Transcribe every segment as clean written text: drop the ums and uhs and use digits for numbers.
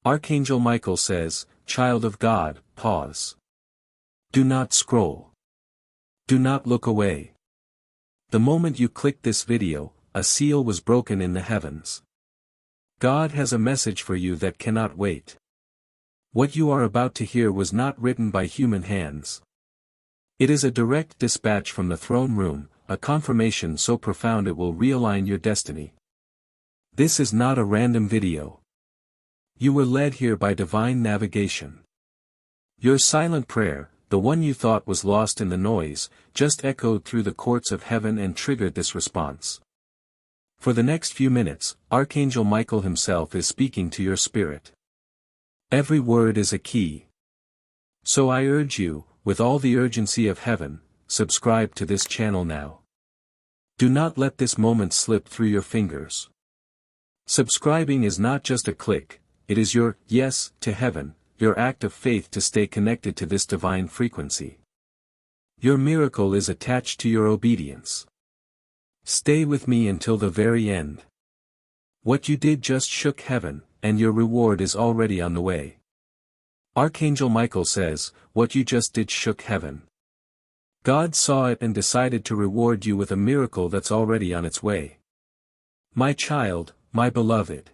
Archangel Michael says, "Child of God, pause. Do not scroll. Do not look away." The moment you clicked this video, a seal was broken in the heavens. God has a message for you that cannot wait. What you are about to hear was not written by human hands. It is a direct dispatch from the throne room, a confirmation so profound it will realign your destiny. This is not a random video. You were led here by divine navigation. Your silent prayer, the one you thought was lost in the noise, just echoed through the courts of heaven and triggered this response. For the next few minutes, Archangel Michael himself is speaking to your spirit. Every word is a key. So I urge you, with all the urgency of heaven, subscribe to this channel now. Do not let this moment slip through your fingers. Subscribing is not just a click, it is your yes to heaven, your act of faith to stay connected to this divine frequency. Your miracle is attached to your obedience. Stay with me until the very end. What you did just shook heaven, and your reward is already on the way. Archangel Michael says, what you just did shook heaven. God saw it and decided to reward you with a miracle that's already on its way. My child, my beloved.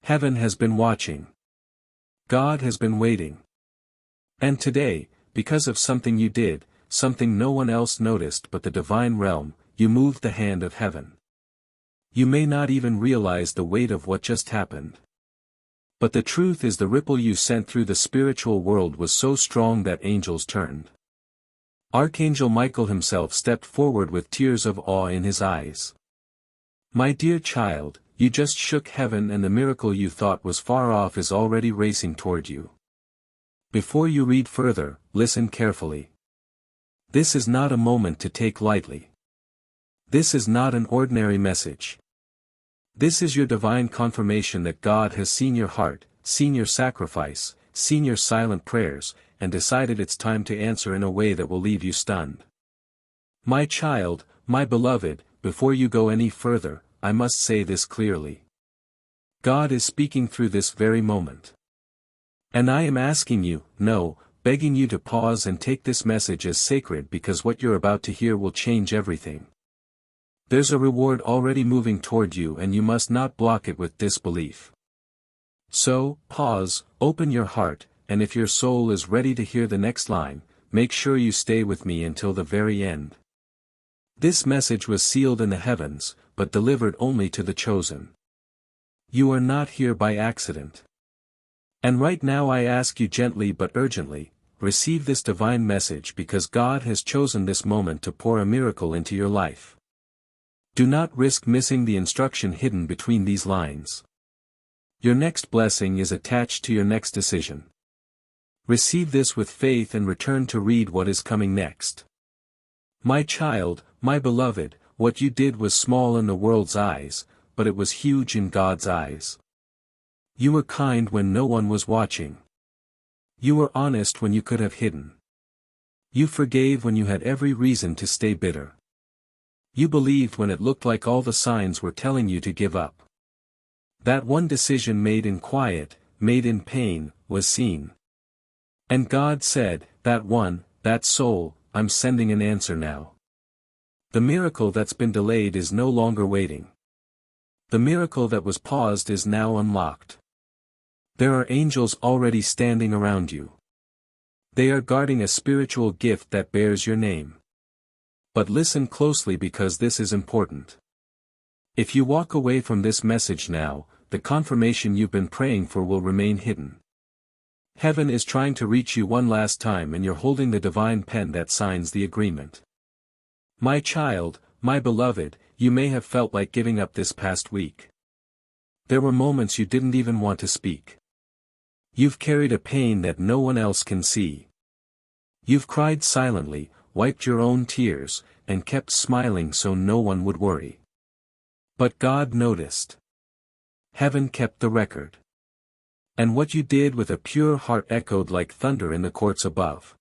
Heaven has been watching. God has been waiting. And today, because of something you did, something no one else noticed but the divine realm, you moved the hand of heaven. You may not even realize the weight of what just happened. But the truth is the ripple you sent through the spiritual world was so strong that angels turned. Archangel Michael himself stepped forward with tears of awe in his eyes. My dear child, you just shook heaven and the miracle you thought was far off is already racing toward you. Before you read further, listen carefully. This is not a moment to take lightly. This is not an ordinary message. This is your divine confirmation that God has seen your heart, seen your sacrifice, seen your silent prayers, and decided it's time to answer in a way that will leave you stunned. My child, my beloved, before you go any further, I must say this clearly. God is speaking through this very moment. And I am asking you, no, begging you to pause and take this message as sacred because what you're about to hear will change everything. There's a reward already moving toward you and you must not block it with disbelief. So, pause, open your heart, and if your soul is ready to hear the next line, make sure you stay with me until the very end. This message was sealed in the heavens, but delivered only to the chosen. You are not here by accident. And right now I ask you gently but urgently, receive this divine message because God has chosen this moment to pour a miracle into your life. Do not risk missing the instruction hidden between these lines. Your next blessing is attached to your next decision. Receive this with faith and return to read what is coming next. My child, my beloved, what you did was small in the world's eyes, but it was huge in God's eyes. You were kind when no one was watching. You were honest when you could have hidden. You forgave when you had every reason to stay bitter. You believed when it looked like all the signs were telling you to give up. That one decision made in quiet, made in pain, was seen. And God said, that soul, I'm sending an answer now. The miracle that's been delayed is no longer waiting. The miracle that was paused is now unlocked. There are angels already standing around you. They are guarding a spiritual gift that bears your name. But listen closely because this is important. If you walk away from this message now, the confirmation you've been praying for will remain hidden. Heaven is trying to reach you one last time and you're holding the divine pen that signs the agreement. My child, my beloved, you may have felt like giving up this past week. There were moments you didn't even want to speak. You've carried a pain that no one else can see. You've cried silently, wiped your own tears, and kept smiling so no one would worry. But God noticed. Heaven kept the record. And what you did with a pure heart echoed like thunder in the courts above.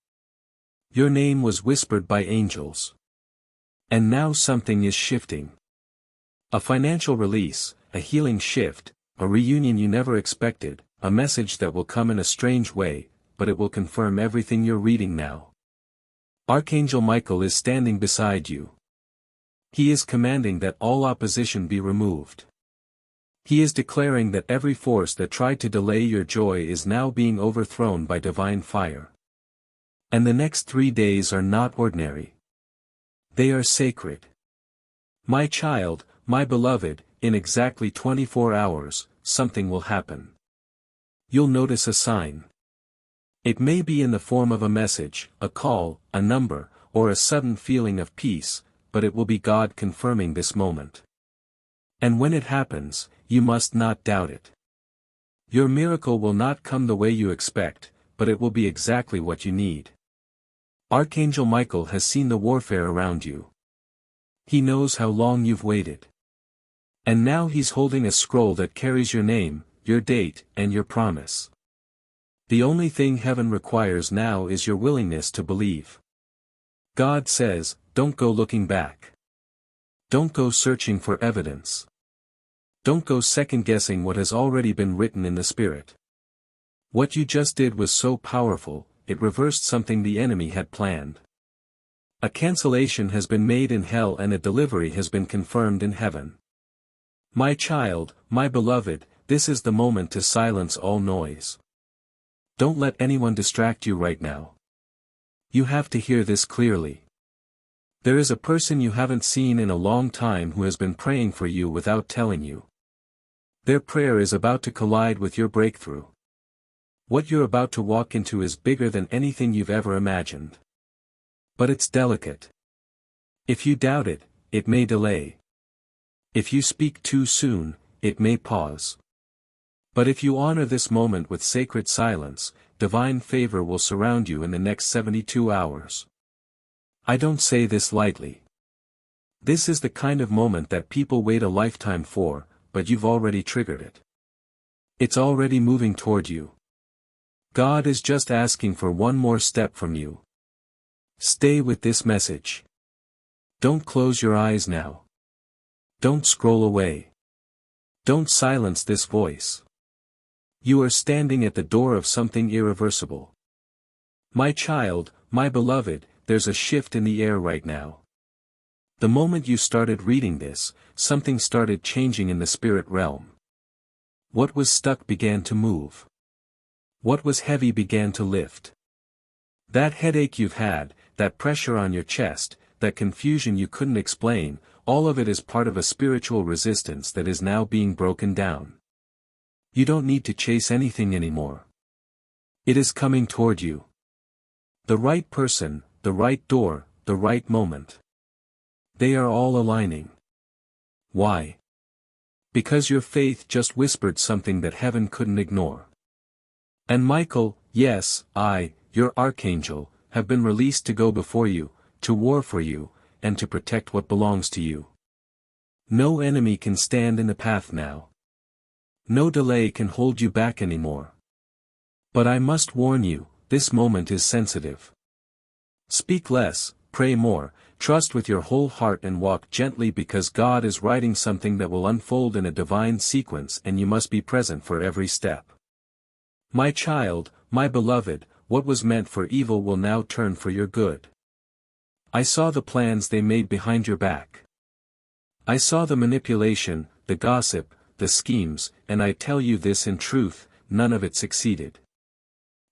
Your name was whispered by angels. And now something is shifting. A financial release, a healing shift, a reunion you never expected, a message that will come in a strange way, but it will confirm everything you're reading now. Archangel Michael is standing beside you. He is commanding that all opposition be removed. He is declaring that every force that tried to delay your joy is now being overthrown by divine fire. And the next 3 days are not ordinary. They are sacred. My child, my beloved, in exactly 24 hours, something will happen. You'll notice a sign. It may be in the form of a message, a call, a number, or a sudden feeling of peace, but it will be God confirming this moment. And when it happens, you must not doubt it. Your miracle will not come the way you expect, but it will be exactly what you need. Archangel Michael has seen the warfare around you. He knows how long you've waited. And now he's holding a scroll that carries your name, your date, and your promise. The only thing heaven requires now is your willingness to believe. God says, don't go looking back. Don't go searching for evidence. Don't go second-guessing what has already been written in the Spirit. What you just did was so powerful, it reversed something the enemy had planned. A cancellation has been made in hell and a delivery has been confirmed in heaven. My child, my beloved, this is the moment to silence all noise. Don't let anyone distract you right now. You have to hear this clearly. There is a person you haven't seen in a long time who has been praying for you without telling you. Their prayer is about to collide with your breakthrough. What you're about to walk into is bigger than anything you've ever imagined. But it's delicate. If you doubt it, it may delay. If you speak too soon, it may pause. But if you honor this moment with sacred silence, divine favor will surround you in the next 72 hours. I don't say this lightly. This is the kind of moment that people wait a lifetime for, but you've already triggered it. It's already moving toward you. God is just asking for one more step from you. Stay with this message. Don't close your eyes now. Don't scroll away. Don't silence this voice. You are standing at the door of something irreversible. My child, my beloved, there's a shift in the air right now. The moment you started reading this, something started changing in the spirit realm. What was stuck began to move. What was heavy began to lift. That headache you've had, that pressure on your chest, that confusion you couldn't explain, all of it is part of a spiritual resistance that is now being broken down. You don't need to chase anything anymore. It is coming toward you. The right person, the right door, the right moment. They are all aligning. Why? Because your faith just whispered something that heaven couldn't ignore. And Michael, yes, I, your archangel, have been released to go before you, to war for you, and to protect what belongs to you. No enemy can stand in the path now. No delay can hold you back anymore. But I must warn you, this moment is sensitive. Speak less, pray more, trust with your whole heart and walk gently because God is writing something that will unfold in a divine sequence and you must be present for every step. My child, my beloved, what was meant for evil will now turn for your good. I saw the plans they made behind your back. I saw the manipulation, the gossip, the schemes, and I tell you this in truth, none of it succeeded.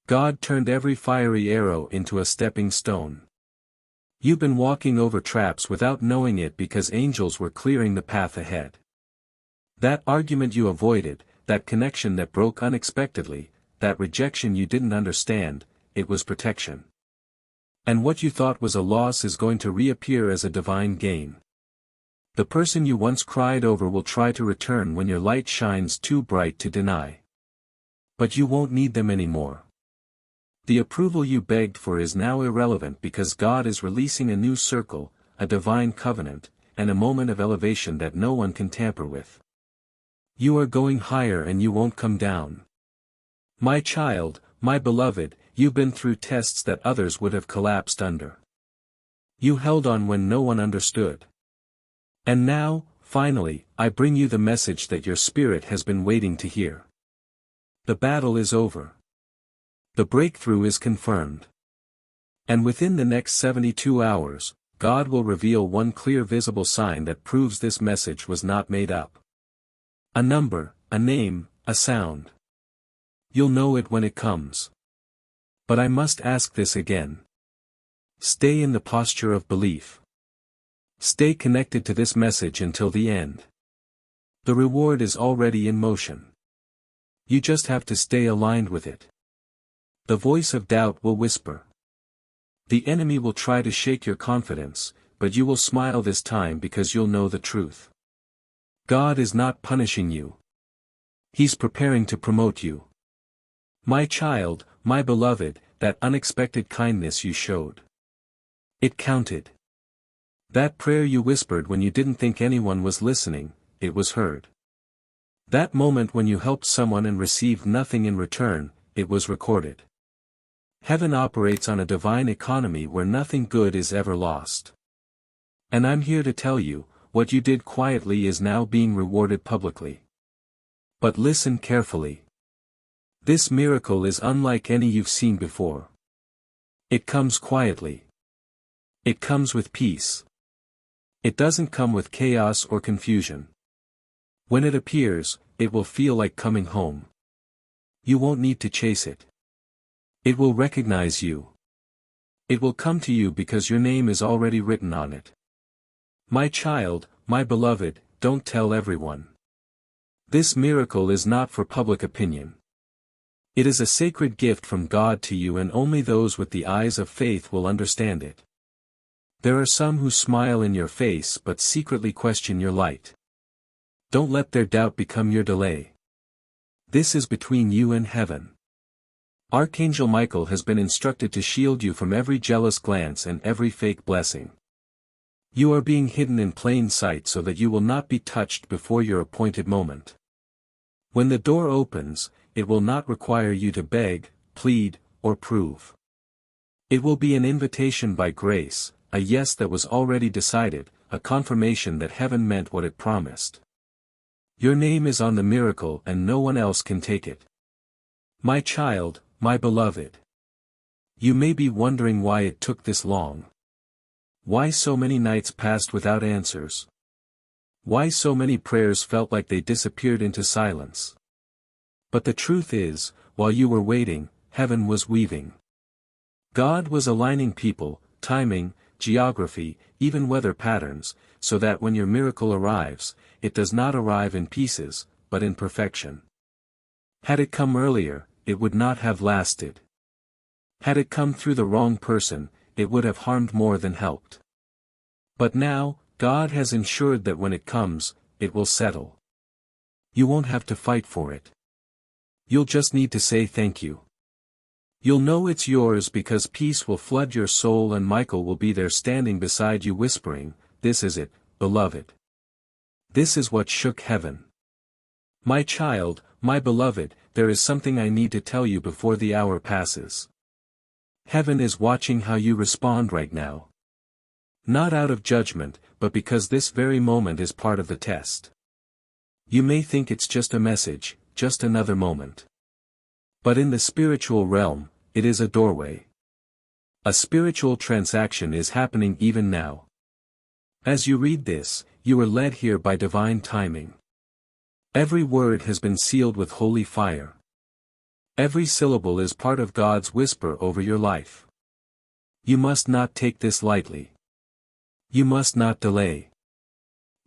God turned every fiery arrow into a stepping stone. You've been walking over traps without knowing it because angels were clearing the path ahead. That argument you avoided, that connection that broke unexpectedly, that rejection you didn't understand, it was protection. And what you thought was a loss is going to reappear as a divine gain. The person you once cried over will try to return when your light shines too bright to deny. But you won't need them anymore. The approval you begged for is now irrelevant because God is releasing a new circle, a divine covenant, and a moment of elevation that no one can tamper with. You are going higher and you won't come down. My child, my beloved, you've been through tests that others would have collapsed under. You held on when no one understood. And now, finally, I bring you the message that your spirit has been waiting to hear. The battle is over. The breakthrough is confirmed. And within the next 72 hours, God will reveal one clear visible sign that proves this message was not made up. A number, a name, a sound. You'll know it when it comes. But I must ask this again. Stay in the posture of belief. Stay connected to this message until the end. The reward is already in motion. You just have to stay aligned with it. The voice of doubt will whisper. The enemy will try to shake your confidence, but you will smile this time because you'll know the truth. God is not punishing you. He's preparing to promote you. My child, my beloved, that unexpected kindness you showed. It counted. That prayer you whispered when you didn't think anyone was listening, it was heard. That moment when you helped someone and received nothing in return, it was recorded. Heaven operates on a divine economy where nothing good is ever lost. And I'm here to tell you, what you did quietly is now being rewarded publicly. But listen carefully. This miracle is unlike any you've seen before. It comes quietly. It comes with peace. It doesn't come with chaos or confusion. When it appears, it will feel like coming home. You won't need to chase it. It will recognize you. It will come to you because your name is already written on it. My child, my beloved, don't tell everyone. This miracle is not for public opinion. It is a sacred gift from God to you, and only those with the eyes of faith will understand it. There are some who smile in your face but secretly question your light. Don't let their doubt become your delay. This is between you and heaven. Archangel Michael has been instructed to shield you from every jealous glance and every fake blessing. You are being hidden in plain sight so that you will not be touched before your appointed moment. When the door opens, it will not require you to beg, plead, or prove. It will be an invitation by grace, a yes that was already decided, a confirmation that heaven meant what it promised. Your name is on the miracle and no one else can take it. My child, my beloved. You may be wondering why it took this long. Why so many nights passed without answers? Why so many prayers felt like they disappeared into silence? But the truth is, while you were waiting, heaven was weaving. God was aligning people, timing, geography, even weather patterns, so that when your miracle arrives, it does not arrive in pieces, but in perfection. Had it come earlier, it would not have lasted. Had it come through the wrong person, it would have harmed more than helped. But now, God has ensured that when it comes, it will settle. You won't have to fight for it. You'll just need to say thank you. You'll know it's yours because peace will flood your soul and Michael will be there standing beside you whispering, "This is it, beloved. This is what shook heaven. My child, my beloved, there is something I need to tell you before the hour passes. Heaven is watching how you respond right now. Not out of judgment, but because this very moment is part of the test. You may think it's just a message, just another moment. But in the spiritual realm, it is a doorway. A spiritual transaction is happening even now. As you read this, you are led here by divine timing. Every word has been sealed with holy fire. Every syllable is part of God's whisper over your life. You must not take this lightly. You must not delay.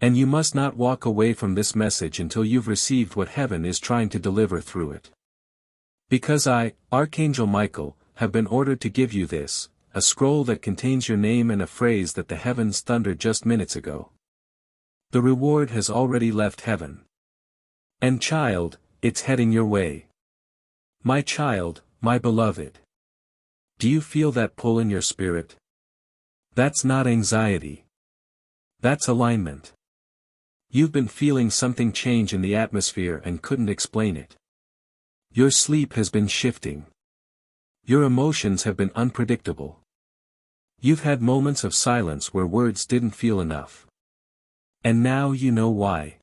And you must not walk away from this message until you've received what heaven is trying to deliver through it. Because I, Archangel Michael, have been ordered to give you this, a scroll that contains your name and a phrase that the heavens thundered just minutes ago. The reward has already left heaven. And child, it's heading your way. My child, my beloved. Do you feel that pull in your spirit? That's not anxiety. That's alignment. You've been feeling something change in the atmosphere and couldn't explain it. Your sleep has been shifting. Your emotions have been unpredictable. You've had moments of silence where words didn't feel enough. And now you know why.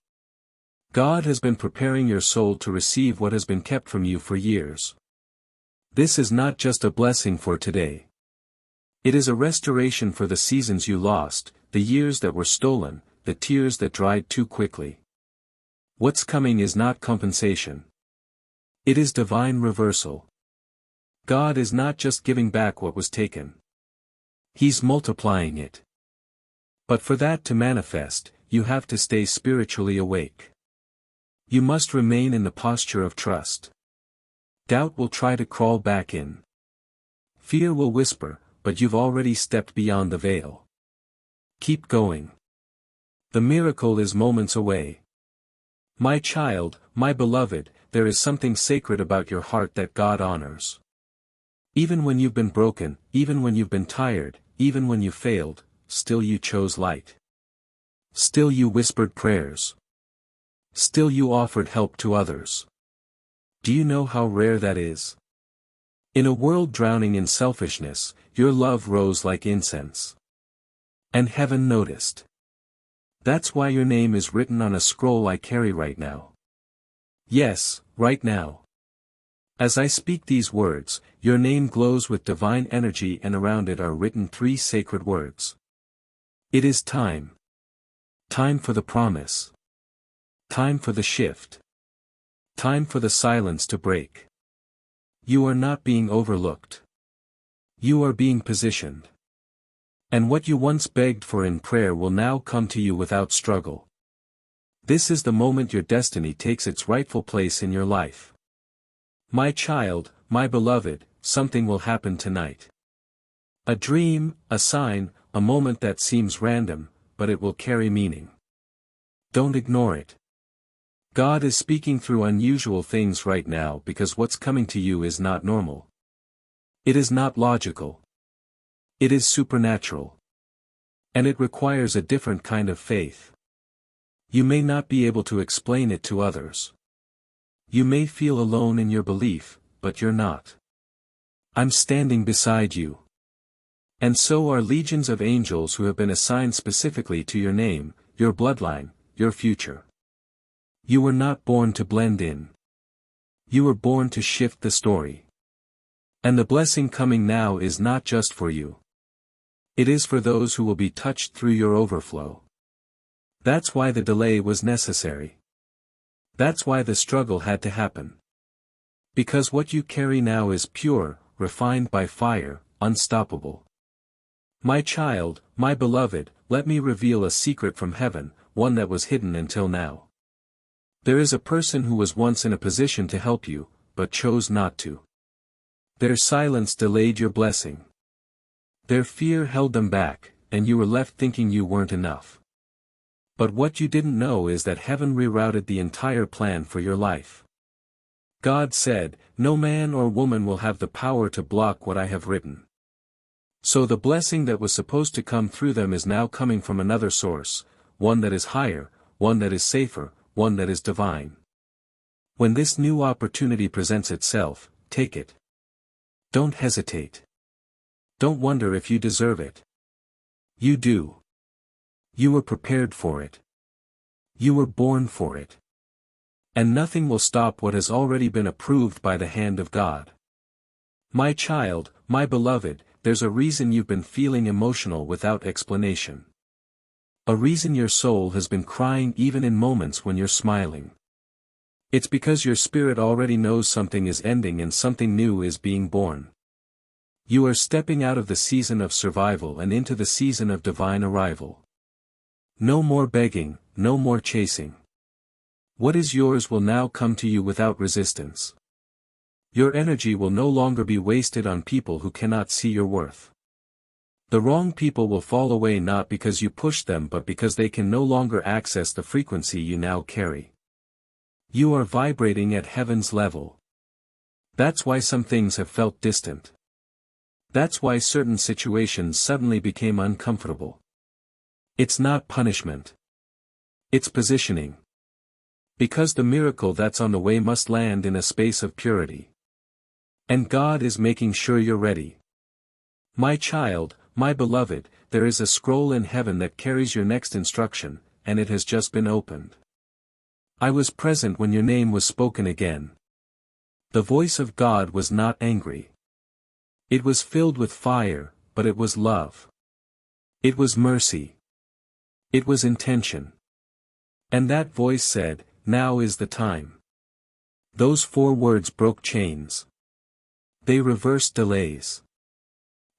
God has been preparing your soul to receive what has been kept from you for years. This is not just a blessing for today. It is a restoration for the seasons you lost, the years that were stolen, the tears that dried too quickly. What's coming is not compensation. It is divine reversal. God is not just giving back what was taken. He's multiplying it. But for that to manifest, you have to stay spiritually awake. You must remain in the posture of trust. Doubt will try to crawl back in. Fear will whisper, but you've already stepped beyond the veil. Keep going. The miracle is moments away. My child, my beloved, there is something sacred about your heart that God honors. Even when you've been broken, even when you've been tired, even when you failed, still you chose light. Still you whispered prayers. Still you offered help to others. Do you know how rare that is? In a world drowning in selfishness, your love rose like incense. And heaven noticed. That's why your name is written on a scroll I carry right now. Yes, right now. As I speak these words, your name glows with divine energy, and around it are written 3 sacred words. It is time. Time for the promise. Time for the shift. Time for the silence to break. You are not being overlooked. You are being positioned. And what you once begged for in prayer will now come to you without struggle. This is the moment your destiny takes its rightful place in your life. My child, my beloved, something will happen tonight. A dream, a sign, a moment that seems random, but it will carry meaning. Don't ignore it. God is speaking through unusual things right now because what's coming to you is not normal. It is not logical. It is supernatural. And it requires a different kind of faith. You may not be able to explain it to others. You may feel alone in your belief, but you're not. I'm standing beside you. And so are legions of angels who have been assigned specifically to your name, your bloodline, your future. You were not born to blend in. You were born to shift the story. And the blessing coming now is not just for you. It is for those who will be touched through your overflow. That's why the delay was necessary. That's why the struggle had to happen. Because what you carry now is pure, refined by fire, unstoppable. My child, my beloved, let me reveal a secret from heaven, one that was hidden until now. There is a person who was once in a position to help you, but chose not to. Their silence delayed your blessing. Their fear held them back, and you were left thinking you weren't enough. But what you didn't know is that heaven rerouted the entire plan for your life. God said, "No man or woman will have the power to block what I have written." So the blessing that was supposed to come through them is now coming from another source, one that is higher, one that is safer, one that is divine. When this new opportunity presents itself, take it. Don't hesitate. Don't wonder if you deserve it. You do. You were prepared for it. You were born for it. And nothing will stop what has already been approved by the hand of God. My child, my beloved, there's a reason you've been feeling emotional without explanation. A reason your soul has been crying even in moments when you're smiling. It's because your spirit already knows something is ending and something new is being born. You are stepping out of the season of survival and into the season of divine arrival. No more begging, no more chasing. What is yours will now come to you without resistance. Your energy will no longer be wasted on people who cannot see your worth. The wrong people will fall away not because you push them but because they can no longer access the frequency you now carry. You are vibrating at heaven's level. That's why some things have felt distant. That's why certain situations suddenly became uncomfortable. It's not punishment. It's positioning. Because the miracle that's on the way must land in a space of purity. And God is making sure you're ready. My child, my beloved, there is a scroll in heaven that carries your next instruction, and it has just been opened. I was present when your name was spoken again. The voice of God was not angry. It was filled with fire, but it was love. It was mercy. It was intention. And that voice said, "Now is the time." Those 4 words broke chains. They reversed delays.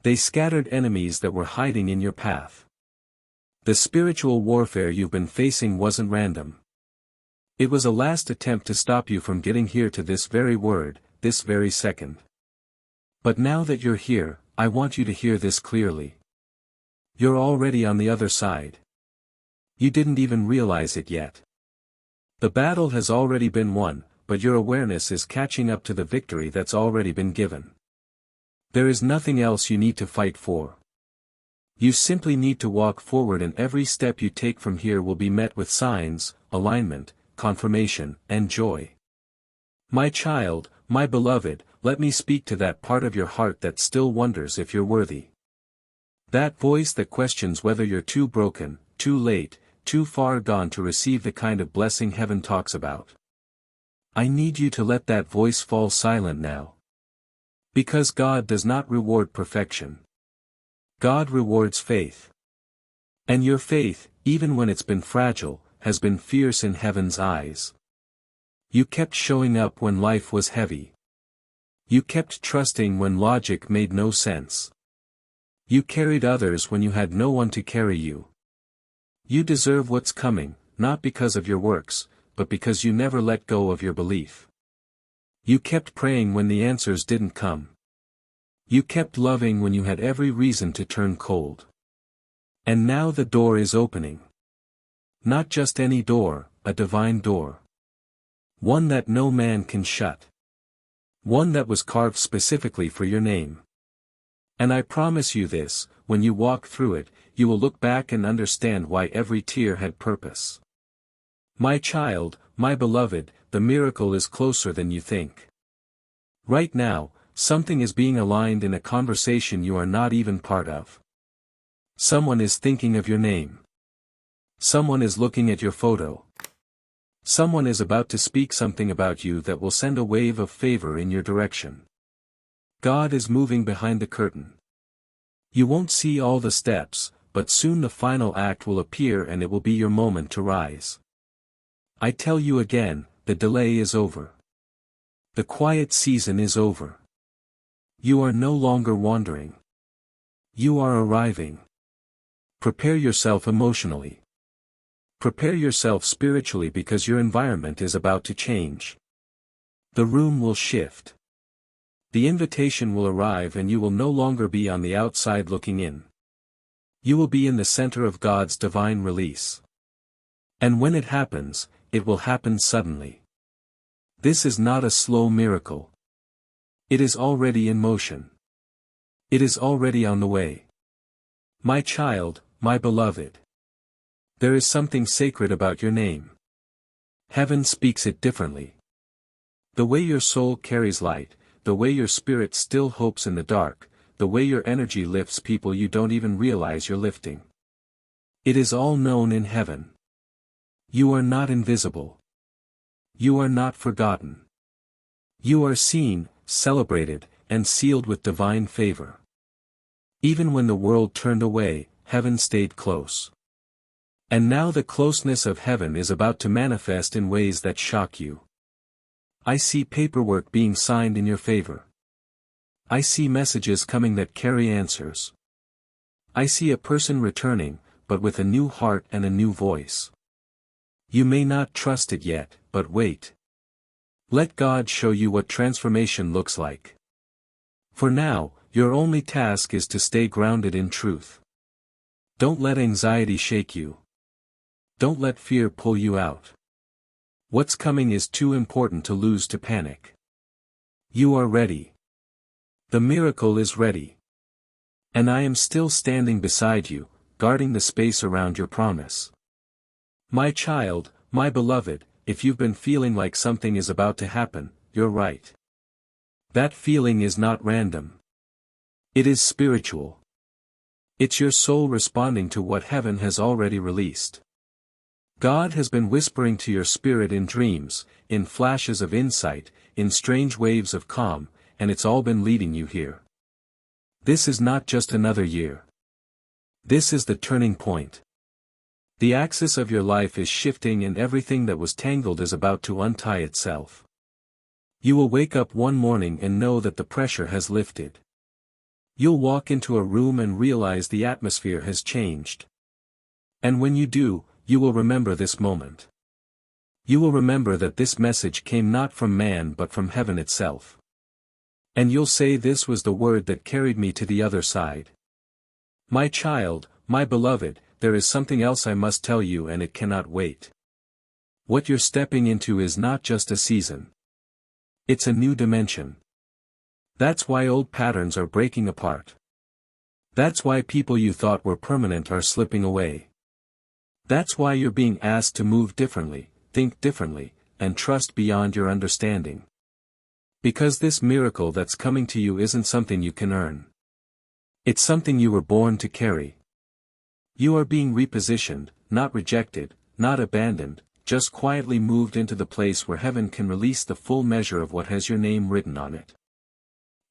They scattered enemies that were hiding in your path. The spiritual warfare you've been facing wasn't random. It was a last attempt to stop you from getting here to this very word, this very second. But now that you're here, I want you to hear this clearly. You're already on the other side. You didn't even realize it yet. The battle has already been won, but your awareness is catching up to the victory that's already been given. There is nothing else you need to fight for. You simply need to walk forward, and every step you take from here will be met with signs, alignment, confirmation, and joy. My child, my beloved, let me speak to that part of your heart that still wonders if you're worthy. That voice that questions whether you're too broken, too late, too far gone to receive the kind of blessing heaven talks about. I need you to let that voice fall silent now. Because God does not reward perfection. God rewards faith. And your faith, even when it's been fragile, has been fierce in heaven's eyes. You kept showing up when life was heavy. You kept trusting when logic made no sense. You carried others when you had no one to carry you. You deserve what's coming, not because of your works, but because you never let go of your belief. You kept praying when the answers didn't come. You kept loving when you had every reason to turn cold. And now the door is opening. Not just any door, a divine door. One that no man can shut. One that was carved specifically for your name. And I promise you this, when you walk through it, you will look back and understand why every tear had purpose. My child, my beloved, the miracle is closer than you think. Right now, something is being aligned in a conversation you are not even part of. Someone is thinking of your name. Someone is looking at your photo. Someone is about to speak something about you that will send a wave of favor in your direction. God is moving behind the curtain. You won't see all the steps, but soon the final act will appear and it will be your moment to rise. I tell you again, the delay is over. The quiet season is over. You are no longer wandering. You are arriving. Prepare yourself emotionally. Prepare yourself spiritually, because your environment is about to change. The room will shift. The invitation will arrive and you will no longer be on the outside looking in. You will be in the center of God's divine release. And when it happens, it will happen suddenly. This is not a slow miracle. It is already in motion. It is already on the way. My child, my beloved. There is something sacred about your name. Heaven speaks it differently. The way your soul carries light, the way your spirit still hopes in the dark, the way your energy lifts people you don't even realize you're lifting. It is all known in heaven. You are not invisible. You are not forgotten. You are seen, celebrated, and sealed with divine favor. Even when the world turned away, heaven stayed close. And now the closeness of heaven is about to manifest in ways that shock you. I see paperwork being signed in your favor. I see messages coming that carry answers. I see a person returning, but with a new heart and a new voice. You may not trust it yet, but wait. Let God show you what transformation looks like. For now, your only task is to stay grounded in truth. Don't let anxiety shake you. Don't let fear pull you out. What's coming is too important to lose to panic. You are ready. The miracle is ready. And I am still standing beside you, guarding the space around your promise. My child, my beloved, if you've been feeling like something is about to happen, you're right. That feeling is not random. It is spiritual. It's your soul responding to what heaven has already released. God has been whispering to your spirit in dreams, in flashes of insight, in strange waves of calm, and it's all been leading you here. This is not just another year. This is the turning point. The axis of your life is shifting and everything that was tangled is about to untie itself. You will wake up one morning and know that the pressure has lifted. You'll walk into a room and realize the atmosphere has changed. And when you do, you will remember this moment. You will remember that this message came not from man but from heaven itself. And you'll say, this was the word that carried me to the other side. My child, my beloved, there is something else I must tell you and it cannot wait. What you're stepping into is not just a season. It's a new dimension. That's why old patterns are breaking apart. That's why people you thought were permanent are slipping away. That's why you're being asked to move differently, think differently, and trust beyond your understanding. Because this miracle that's coming to you isn't something you can earn. It's something you were born to carry. You are being repositioned, not rejected, not abandoned, just quietly moved into the place where heaven can release the full measure of what has your name written on it.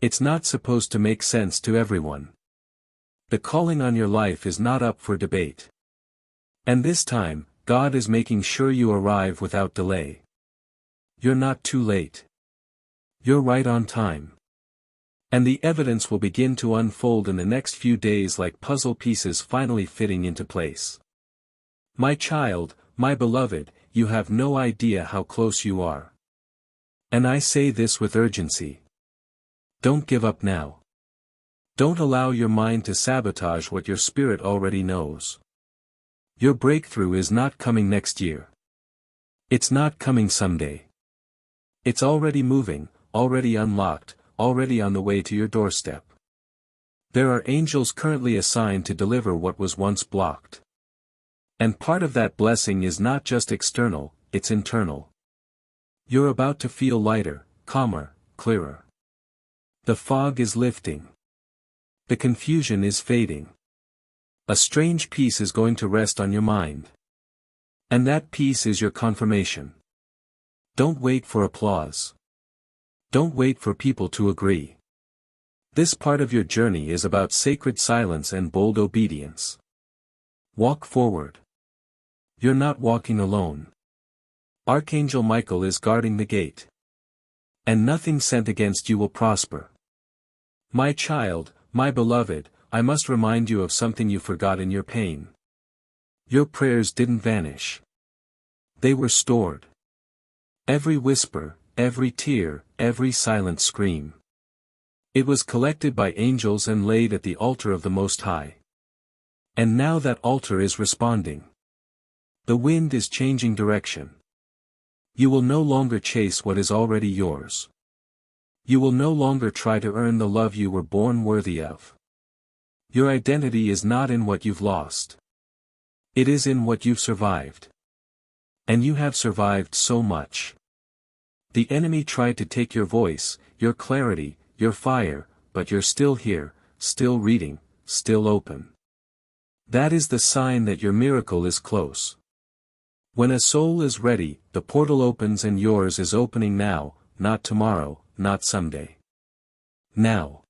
It's not supposed to make sense to everyone. The calling on your life is not up for debate. And this time, God is making sure you arrive without delay. You're not too late. You're right on time. And the evidence will begin to unfold in the next few days like puzzle pieces finally fitting into place. My child, my beloved, you have no idea how close you are. And I say this with urgency. Don't give up now. Don't allow your mind to sabotage what your spirit already knows. Your breakthrough is not coming next year. It's not coming someday. It's already moving, already unlocked, already on the way to your doorstep. There are angels currently assigned to deliver what was once blocked. And part of that blessing is not just external, it's internal. You're about to feel lighter, calmer, clearer. The fog is lifting. The confusion is fading. A strange peace is going to rest on your mind. And that peace is your confirmation. Don't wait for applause. Don't wait for people to agree. This part of your journey is about sacred silence and bold obedience. Walk forward. You're not walking alone. Archangel Michael is guarding the gate. And nothing sent against you will prosper. My child, my beloved, I must remind you of something you forgot in your pain. Your prayers didn't vanish. They were stored. Every whisper, every tear, every silent scream. It was collected by angels and laid at the altar of the Most High. And now that altar is responding. The wind is changing direction. You will no longer chase what is already yours. You will no longer try to earn the love you were born worthy of. Your identity is not in what you've lost. It is in what you've survived. And you have survived so much. The enemy tried to take your voice, your clarity, your fire, but you're still here, still reading, still open. That is the sign that your miracle is close. When a soul is ready, the portal opens and yours is opening now, not tomorrow, not someday. Now.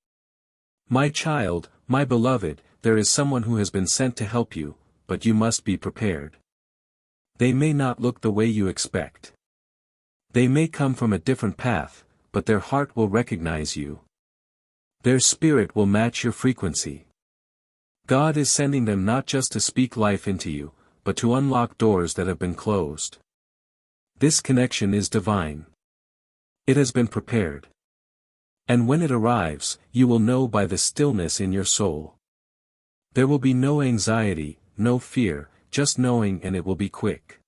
My child, my beloved, there is someone who has been sent to help you, but you must be prepared. They may not look the way you expect. They may come from a different path, but their heart will recognize you. Their spirit will match your frequency. God is sending them not just to speak life into you, but to unlock doors that have been closed. This connection is divine. It has been prepared. And when it arrives, you will know by the stillness in your soul. There will be no anxiety, no fear, just knowing, and it will be quick.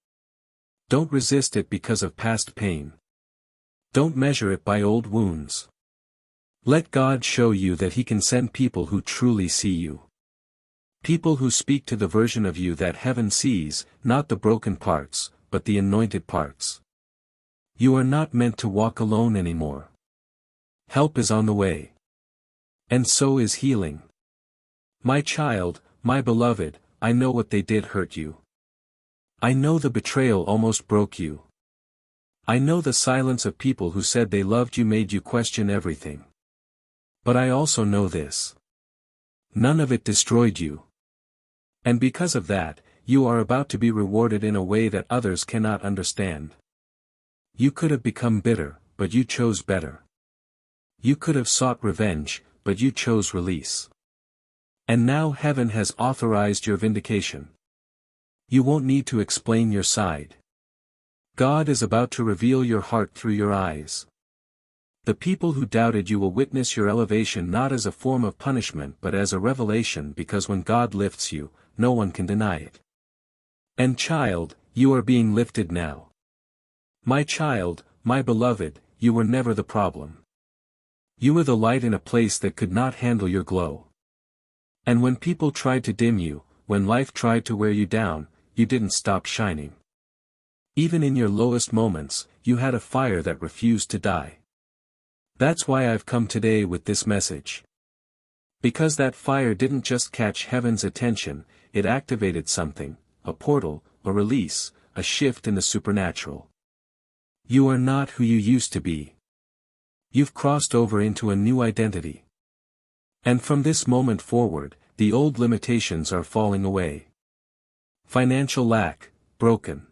Don't resist it because of past pain. Don't measure it by old wounds. Let God show you that He can send people who truly see you. People who speak to the version of you that heaven sees, not the broken parts, but the anointed parts. You are not meant to walk alone anymore. Help is on the way. And so is healing. My child, my beloved, I know what they did hurt you. I know the betrayal almost broke you. I know the silence of people who said they loved you made you question everything. But I also know this. None of it destroyed you. And because of that, you are about to be rewarded in a way that others cannot understand. You could have become bitter, but you chose better. You could have sought revenge, but you chose release. And now heaven has authorized your vindication. You won't need to explain your side. God is about to reveal your heart through your eyes. The people who doubted you will witness your elevation not as a form of punishment but as a revelation, because when God lifts you, no one can deny it. And child, you are being lifted now. My child, my beloved, you were never the problem. You were the light in a place that could not handle your glow. And when people tried to dim you, when life tried to wear you down, you didn't stop shining. Even in your lowest moments, you had a fire that refused to die. That's why I've come today with this message. Because that fire didn't just catch heaven's attention, it activated something, a portal, a release, a shift in the supernatural. You are not who you used to be. You've crossed over into a new identity. And from this moment forward, the old limitations are falling away. Financial lack, broken.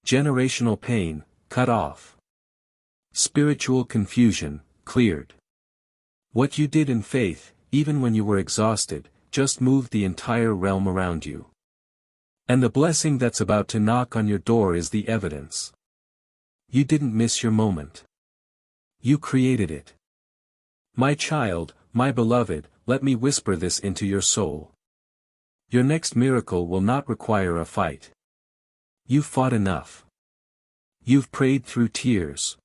Generational pain, cut off. Spiritual confusion, cleared. What you did in faith, even when you were exhausted, just moved the entire realm around you. And the blessing that's about to knock on your door is the evidence. You didn't miss your moment. You created it. My child, my beloved, let me whisper this into your soul. Your next miracle will not require a fight. You've fought enough. You've prayed through tears.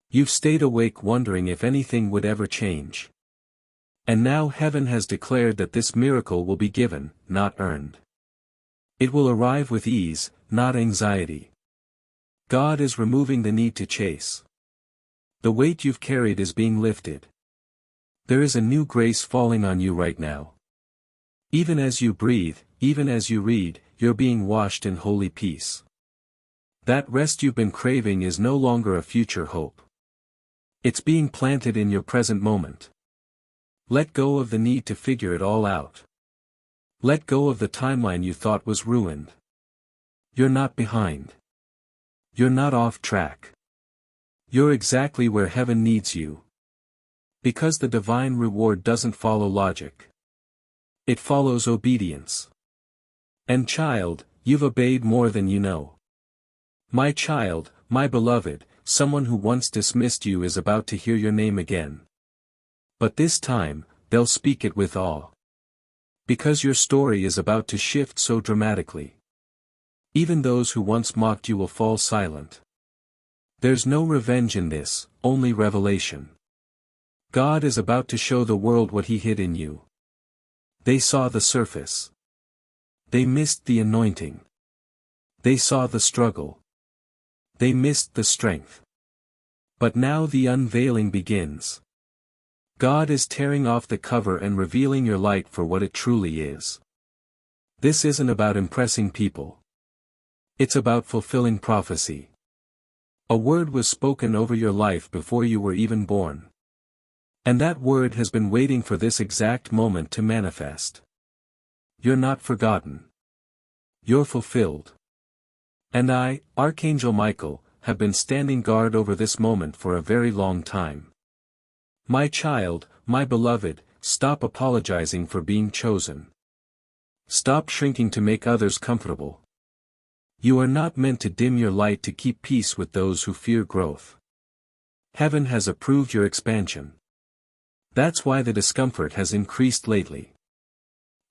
You've stayed awake wondering if anything would ever change. And now heaven has declared that this miracle will be given, not earned. It will arrive with ease, not anxiety. God is removing the need to chase. The weight you've carried is being lifted. There is a new grace falling on you right now. Even as you breathe, even as you read, you're being washed in holy peace. That rest you've been craving is no longer a future hope. It's being planted in your present moment. Let go of the need to figure it all out. Let go of the timeline you thought was ruined. You're not behind. You're not off track. You're exactly where heaven needs you. Because the divine reward doesn't follow logic. It follows obedience. And child, you've obeyed more than you know. My child, my beloved, someone who once dismissed you is about to hear your name again. But this time, they'll speak it with awe. Because your story is about to shift so dramatically. Even those who once mocked you will fall silent. There's no revenge in this, only revelation. God is about to show the world what He hid in you. They saw the surface. They missed the anointing. They saw the struggle. They missed the strength. But now the unveiling begins. God is tearing off the cover and revealing your light for what it truly is. This isn't about impressing people. It's about fulfilling prophecy. A word was spoken over your life before you were even born. And that word has been waiting for this exact moment to manifest. You're not forgotten. You're fulfilled. And I, Archangel Michael, have been standing guard over this moment for a very long time. My child, my beloved, stop apologizing for being chosen. Stop shrinking to make others comfortable. You are not meant to dim your light to keep peace with those who fear growth. Heaven has approved your expansion. That's why the discomfort has increased lately.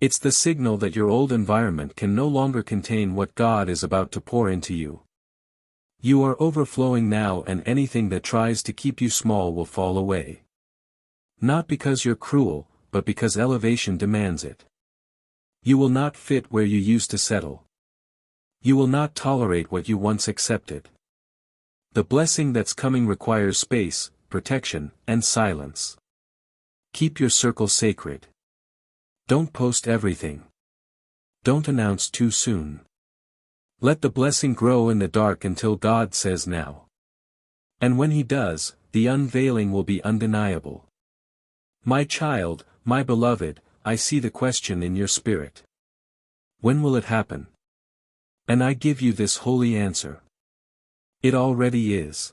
It's the signal that your old environment can no longer contain what God is about to pour into you. You are overflowing now, and anything that tries to keep you small will fall away. Not because you're cruel, but because elevation demands it. You will not fit where you used to settle. You will not tolerate what you once accepted. The blessing that's coming requires space, protection, and silence. Keep your circle sacred. Don't post everything. Don't announce too soon. Let the blessing grow in the dark until God says now. And when He does, the unveiling will be undeniable. My child, my beloved, I see the question in your spirit. When will it happen? And I give you this holy answer. It already is.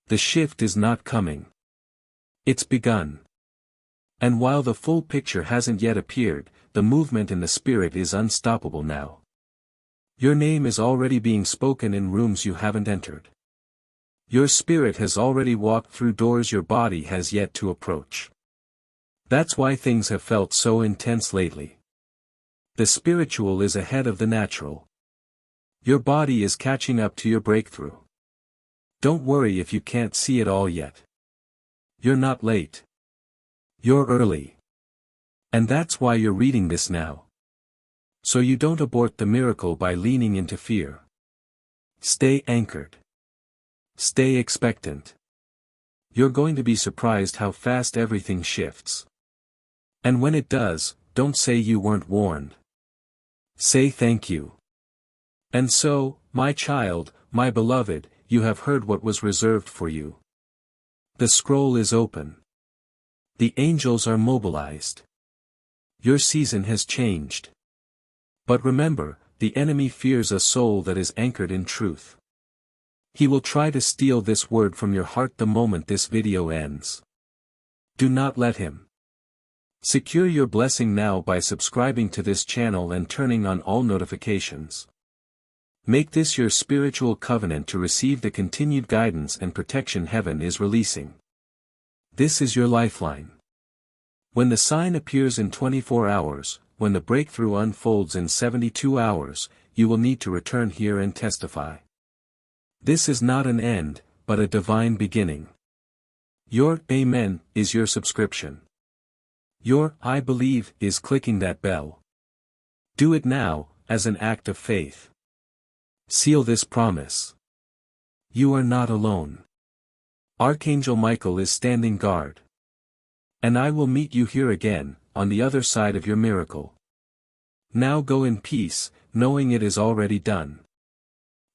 The shift is not coming. It's begun. And while the full picture hasn't yet appeared, the movement in the spirit is unstoppable now. Your name is already being spoken in rooms you haven't entered. Your spirit has already walked through doors your body has yet to approach. That's why things have felt so intense lately. The spiritual is ahead of the natural. Your body is catching up to your breakthrough. Don't worry if you can't see it all yet. You're not late. You're early. And that's why you're reading this now. So you don't abort the miracle by leaning into fear. Stay anchored. Stay expectant. You're going to be surprised how fast everything shifts. And when it does, don't say you weren't warned. Say thank you. And so, my child, my beloved, you have heard what was reserved for you. The scroll is open. The angels are mobilized. Your season has changed. But remember, the enemy fears a soul that is anchored in truth. He will try to steal this word from your heart the moment this video ends. Do not let him. Secure your blessing now by subscribing to this channel and turning on all notifications. Make this your spiritual covenant to receive the continued guidance and protection heaven is releasing. This is your lifeline. When the sign appears in 24 hours, when the breakthrough unfolds in 72 hours, you will need to return here and testify. This is not an end, but a divine beginning. Your Amen is your subscription. Your I believe is clicking that bell. Do it now, as an act of faith. Seal this promise. You are not alone. Archangel Michael is standing guard. And I will meet you here again, on the other side of your miracle. Now go in peace, knowing it is already done.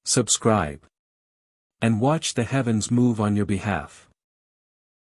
Subscribe. And watch the heavens move on your behalf.